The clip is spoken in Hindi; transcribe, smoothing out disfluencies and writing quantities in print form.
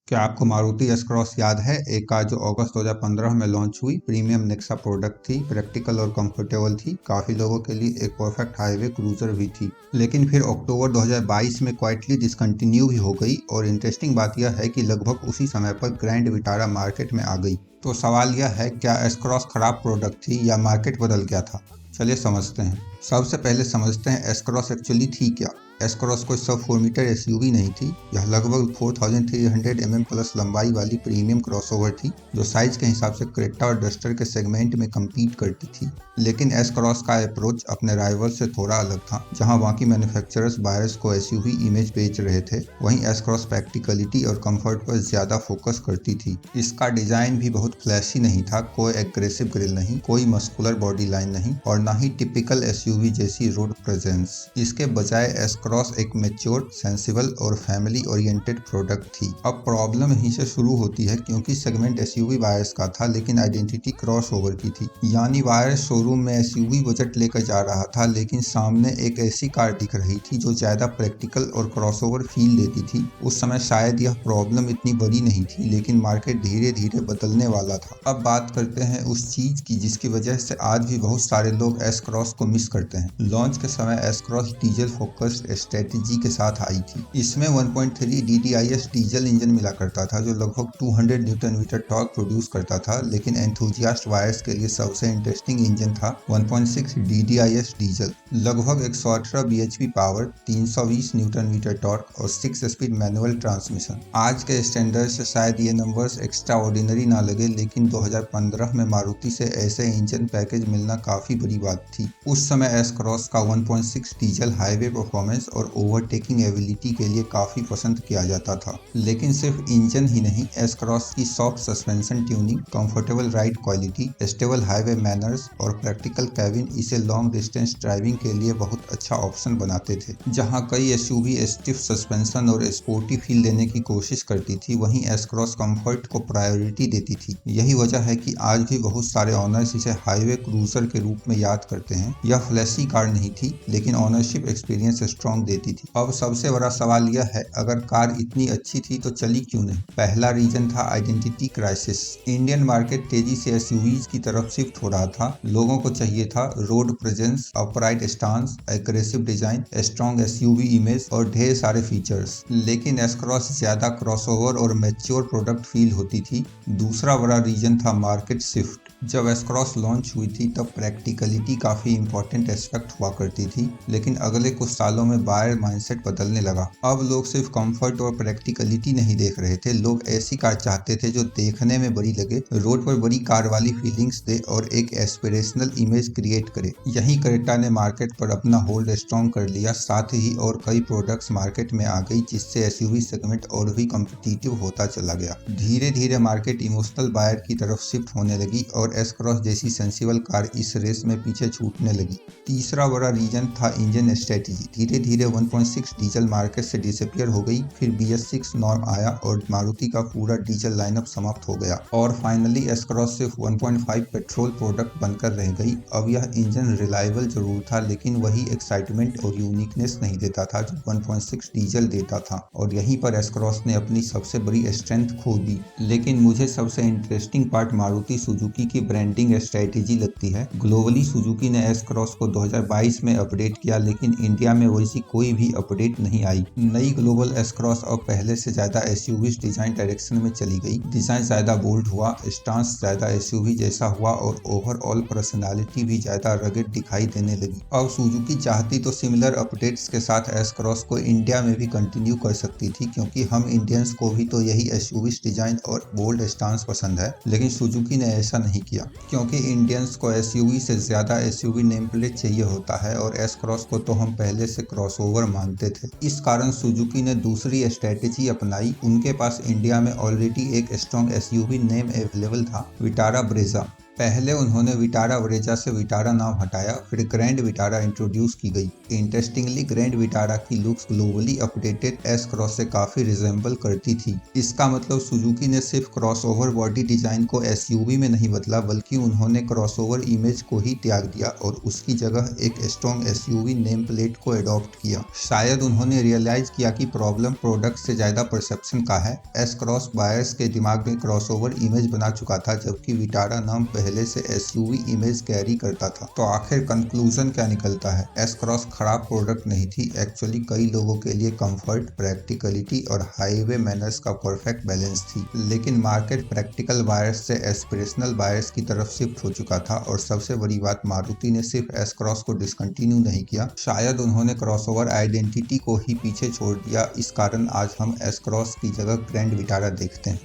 क्या आपको मारुति एस क्रॉस याद है? एक कार जो अगस्त 2015 में लॉन्च हुई। प्रीमियम नेक्सा प्रोडक्ट थी, प्रैक्टिकल और कंफर्टेबल थी, काफी लोगों के लिए एक परफेक्ट हाईवे क्रूजर भी थी। लेकिन फिर अक्टूबर 2022 में क्वाइटली डिसकंटिन्यू भी हो गई और इंटरेस्टिंग बात यह है कि लगभग उसी समय पर ग्रैंड विटारा मार्केट में आ गई। तो सवाल यह है, क्या एस क्रॉस खराब प्रोडक्ट थी या मार्केट बदल गया था? चलिए समझते हैं। सबसे पहले समझते हैं एस क्रॉस एक्चुअली थी क्या। एस क्रॉस कोई सब 4 मीटर एसयूवी नहीं थी। यह लगभग 4300 mm प्लस लंबाई वाली प्रीमियम क्रॉसओवर थी जो साइज के हिसाब से क्रेटा और डस्टर के सेगमेंट में कम्पीट करती थी। लेकिन एस क्रॉस का अप्रोच अपने राइवल से थोड़ा अलग था। जहां बाकी मैन्युफैक्चरर्स बायर्स को एसयूवी इमेज बेच रहे थे, वहीं एस क्रॉस प्रैक्टिकलिटी और कंफर्ट पर ज्यादा फोकस करती थी। इसका डिजाइन भी बहुत फ्लैशी नहीं था, कोई एग्रेसिव ग्रिल नहीं, कोई मस्कुलर बॉडी लाइन नहीं और ना ही टिपिकल एसयूवी जैसी रोड प्रेजेंस। इसके बजाय एस क्रॉस एक मैच्योर, सेंसिबल और फैमिली ओरिएंटेड प्रोडक्ट थी। अब प्रॉब्लम यहीं से शुरू होती है, क्योंकि सेगमेंट एसयूवी बायर्स का था लेकिन आइडेंटिटी क्रॉसओवर की थी। यानी बायर्स शोरूम में एसयूवी बजट लेकर जा रहा था, लेकिन सामने एक ऐसी कार दिख रही थी जो ज्यादा प्रैक्टिकल और क्रॉसओवर फील देती थी। उस समय शायद यह प्रॉब्लम इतनी बड़ी नहीं थी, लेकिन मार्केट धीरे धीरे बदलने वाला था। अब बात करते हैं उस चीज की जिसकी वजह से आज भी बहुत सारे लोग एस क्रॉस को मिस करते हैं। लॉन्च के समय S cross diesel focused strategy के साथ आई थी। इसमें 1.3 DDIS डीजल इंजन मिला करता था जो लगभग 200 न्यूटन मीटर टॉर्क प्रोड्यूस करता था। लेकिन एंथुजियास्ट बायर्स के लिए सबसे इंटरेस्टिंग इंजन था 1.6 DDIS डीजल, लगभग 118 bhp power, 320 newton meter torque और 6 स्पीड मैनुअल ट्रांसमिशन। आज के स्टैंडर्ड से शायद ये नंबर्स एक्स्ट्रा ऑर्डिनरी ना लगे, लेकिन 2015 में मारुति से ऐसे इंजन पैकेज मिलना काफी बड़ी बात थी। उस समय एस क्रॉस का 1.6 डीजल हाईवे परफॉर्मेंस और ओवरटेकिंग एबिलिटी के लिए काफी पसंद किया जाता था। लेकिन सिर्फ इंजन ही नहीं, एस क्रॉस की soft suspension tuning, comfortable ride quality, stable highway manners और प्रैक्टिकल कैबिन इसे लॉन्ग डिस्टेंस ड्राइविंग के लिए बहुत अच्छा ऑप्शन बनाते थे। जहां कई एसयूवी स्टिफ सस्पेंशन और स्पोर्टी फील देने की कोशिश करती थी, वहीं एस क्रॉस कंफर्ट को प्रायोरिटी देती थी। यही वजह है कि आज भी बहुत सारे ऑनर्स इसे हाईवे क्रूजर के रूप में याद करते हैं। यह फ्लैशी कार नहीं थी, लेकिन ऑनरशिप एक्सपीरियंस स्ट्रॉन्ग देती थी। अब सबसे बड़ा सवाल यह है, अगर कार इतनी अच्छी थी तो चली क्यों नहीं? पहला रीजन था आइडेंटिटी क्राइसिस। इंडियन मार्केट तेजी से एसयूवीज की तरफ शिफ्ट हो रहा था। लोगों को चाहिए था road presence, upright stance, aggressive design, strong SUV image और ढेर सारे फीचर्स। लेकिन एस क्रॉस ज्यादा क्रॉसओवर और मैच्योर प्रोडक्ट फील होती थी। दूसरा बड़ा रीजन था मार्केट शिफ्ट। जब एस क्रॉस लॉन्च हुई थी तब प्रैक्टिकलिटी काफी इंपॉर्टेंट एस्पेक्ट हुआ करती थी, लेकिन अगले कुछ सालों में बायर माइंडसेट बदलने लगा। अब लोग सिर्फ कंफर्ट और प्रैक्टिकलिटी नहीं देख रहे थे, लोग ऐसी कार चाहते थे जो देखने में बड़ी लगे, रोड पर बड़ी कार वाली फीलिंग्स दे और एक एस्पिरेशनल इमेज क्रिएट करे। यही क्रेटा ने मार्केट पर अपना होल्ड स्ट्रॉन्ग कर लिया। साथ ही और कई प्रोडक्ट्स मार्केट में आ गई, जिससे एसयूवी सेगमेंट और भी कॉम्पिटिटिव होता चला गया। धीरे धीरे मार्केट इमोशनल बायर की तरफ शिफ्ट होने लगी और एस क्रॉस जैसी सेंसिबल कार इस रेस में पीछे छूटने लगी। तीसरा बड़ा रीजन था इंजन स्ट्रेटेजी। धीरे धीरे 1.6 डीजल मार्केट से डिसअपियर हो गई, फिर BS6 नॉर्म आया और मारुति का पूरा डीजल लाइनअप समाप्त हो गया और फाइनली एस क्रॉस सिर्फ 1.5 पेट्रोल प्रोडक्ट बनकर रह गई। अब यह इंजन रिलायबल जरूर था, लेकिन वही एक्साइटमेंट और यूनिकनेस नहीं देता था जो 1.6 डीजल देता था, और यहीं पर एस क्रॉस ने अपनी सबसे बड़ी स्ट्रेंथ खो दी। लेकिन मुझे सबसे इंटरेस्टिंग पार्ट मारुति सुजुकी की ब्रांडिंग स्ट्रेटेजी लगती है। ग्लोबली सुजुकी ने एस क्रॉस को 2022 में अपडेट किया, लेकिन इंडिया में वैसी कोई भी अपडेट नहीं आई। नई ग्लोबल एस क्रॉस अब पहले से ज्यादा एसयूवी डिजाइन डायरेक्शन में चली गई। डिजाइन ज्यादा बोल्ड हुआ, स्टांस ज्यादा एसयूवी जैसा हुआ और ओवरऑल पर्सनालिटी भी ज्यादा रगेड दिखाई देने लगी। अब सुजुकी चाहती तो सिमिलर अपडेट्स के साथ एस क्रॉस को इंडिया में भी कंटिन्यू कर सकती थी, क्योंकि हम इंडियंस को भी तो यही एसयूवी डिजाइन और बोल्ड स्टांस पसंद है। लेकिन सुजुकी ने ऐसा नहीं किया, क्योंकि इंडियंस को एसयूवी से ज्यादा एसयूवी नेम प्लेट चाहिए होता है और एस क्रॉस को तो हम पहले से क्रॉसओवर मानते थे। इस कारण सुजुकी ने दूसरी स्ट्रेटेजी अपनाई। उनके पास इंडिया में ऑलरेडी एक स्ट्रॉन्ग एसयूवी नेम अवेलेबल था, विटारा ब्रेजा। पहले उन्होंने विटारा ब्रेजा से विटारा नाम हटाया, फिर ग्रैंड विटारा इंट्रोड्यूस की गई। इंटरेस्टिंगली ग्रैंड विटारा की looks globally updated S cross से काफी रिजेंबल करती थी। इसका मतलब सुजुकी ने सिर्फ क्रॉसओवर बॉडी डिजाइन को एसयूवी में नहीं बदला, बल्कि उन्होंने क्रॉसओवर इमेज को ही त्याग दिया और उसकी जगह एक स्ट्रॉन्ग एसयूवी नेम प्लेट को अडॉप्ट किया। शायद उन्होंने रियलाइज किया कि प्रॉब्लम प्रोडक्ट से ज्यादा परसेप्शन का है। एस क्रॉस बायर्स के दिमाग में क्रॉसओवर इमेज बना चुका था, जबकि विटारा नाम पहले से एसयूवी इमेज कैरी करता था। तो आखिर कंक्लूजन क्या निकलता है? एस क्रॉस खराब प्रोडक्ट नहीं थी। एक्चुअली कई लोगों के लिए कंफर्ट, प्रैक्टिकलिटी और हाईवे मैनर्स का परफेक्ट बैलेंस थी। लेकिन मार्केट प्रैक्टिकल बायर्स से एस्पिरेशनल बायर्स की तरफ शिफ्ट हो चुका था और सबसे बड़ी बात, मारुति ने सिर्फ एस क्रॉस को डिसकंटिन्यू नहीं किया, शायद उन्होंने क्रॉसओवर आइडेंटिटी को ही पीछे छोड़ दिया। इस कारण आज हम एस क्रॉस की जगह ग्रैंड विटारा देखते हैं।